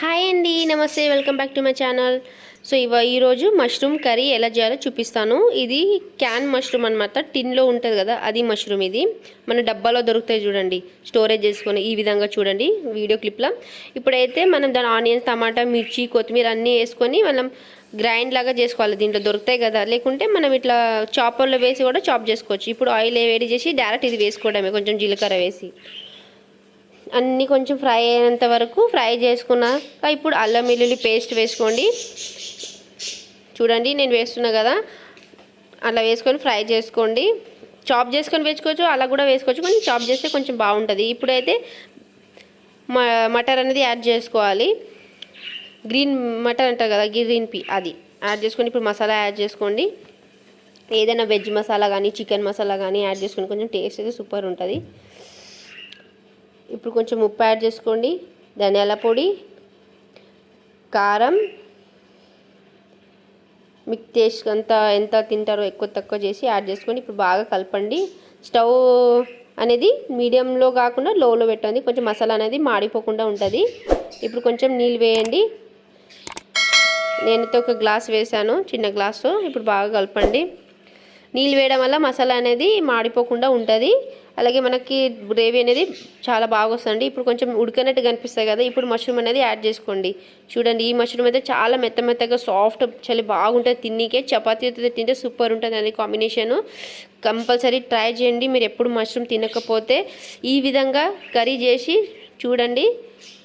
Hi అండి, నమస్తే, welcome back to my channel. So ఈరోజు మష్రూమ్ కర్రీ ఎలా చేయాలో చూపిస్తాను. ఇది క్యాన్ మష్రూమ్ అనమాట, టిన్లో ఉంటుంది కదా, అది మష్రూమ్. ఇది మన డబ్బాలో దొరుకుతాయి చూడండి, స్టోరేజ్ చేసుకొని ఈ విధంగా చూడండి వీడియో క్లిప్లో. ఇప్పుడైతే మనం దాని ఆనియన్స్, టమాటా, మిర్చి, కొత్తిమీర అన్నీ వేసుకొని మనం గ్రైండ్ లాగా చేసుకోవాలి. దీంట్లో దొరుకుతాయి కదా, లేకుంటే మనం ఇట్లా చాపర్లో వేసి కూడా చాప్ చేసుకోవచ్చు. ఇప్పుడు ఆయిల్ వేడి చేసి డైరెక్ట్ ఇది వేసుకోవడమే, కొంచెం జీలకర్ర వేసి అన్నీ కొంచెం ఫ్రై అయ్యేంత వరకు ఫ్రై చేసుకున్నాక ఇప్పుడు అల్లం వెల్లుల్లి పేస్ట్ వేసుకోండి. చూడండి నేను వేస్తున్నా కదా, అలా వేసుకొని ఫ్రై చేసుకోండి. చాప్ చేసుకొని వేసుకోవచ్చు, అలా కూడా వేసుకోవచ్చు, కొంచెం చాప్ చేస్తే కొంచెం బాగుంటుంది. ఇప్పుడైతే మటర్ అనేది యాడ్ చేసుకోవాలి. గ్రీన్ మటర్ అంటారు కదా, గ్రీన్ పీ, అది యాడ్ చేసుకొని ఇప్పుడు మసాలా యాడ్ చేసుకోండి. ఏదైనా వెజ్ మసాలా కానీ చికెన్ మసాలా కానీ యాడ్ చేసుకొని కొంచెం టేస్ట్ అయితే సూపర్ ఉంటుంది. ఇప్పుడు కొంచెం ఉప్పు యాడ్ చేసుకోండి, ధనియాల పొడి, కారం, మీకు టేస్ట్ ఎంత తింటారో ఎక్కువ తక్కువ చేసి యాడ్ చేసుకొని ఇప్పుడు బాగా కలపండి. స్టవ్ అనేది మీడియంలో కాకుండా లోలో పెట్టండి, కొంచెం మసాలా అనేది మాడిపోకుండా ఉంటుంది. ఇప్పుడు కొంచెం నీళ్ళు వేయండి. నేనైతే ఒక గ్లాస్ వేసాను, చిన్న గ్లాసు. ఇప్పుడు బాగా కలపండి. నీళ్ళు వేయడం వల్ల మసాలా అనేది మాడిపోకుండా ఉంటుంది, అలాగే మనకి గ్రేవీ అనేది చాలా బాగా వస్తుంది. ఇప్పుడు కొంచెం ఉడికినట్టు కనిపిస్తాయి కదా, ఇప్పుడు మష్రూమ్ అనేది యాడ్ చేసుకోండి. చూడండి ఈ మష్రూమ్ అయితే చాలా మెత్తగా సాఫ్ట్, చాలా బాగుంటుంది. తిన్నీకే చపాతీతో తింటే సూపర్ ఉంటుంది అది కాంబినేషను. కంపల్సరీ ట్రై చేయండి. మీరు ఎప్పుడు మష్రూమ్ తినకపోతే ఈ విధంగా కర్రీ చేసి చూడండి,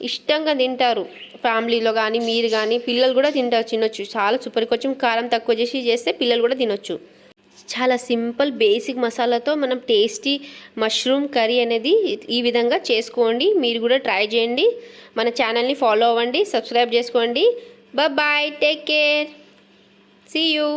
ఇష్టంగా తింటారు. ఫ్యామిలీలో కానీ మీరు కానీ పిల్లలు కూడా తినొచ్చు. చాలా సూపర్. కొంచెం కారం తక్కువ చేస్తే పిల్లలు కూడా తినొచ్చు. చాలా సింపుల్ బేసిక్ మసాలాతో మనం టేస్టీ మష్రూమ్ కర్రీ అనేది ఈ విధంగా చేసుకోండి. మీరు కూడా ట్రై చేయండి. మన ఛానల్ని ఫాలో అవ్వండి, సబ్స్క్రైబ్ చేసుకోండి. Bye, take care, see you.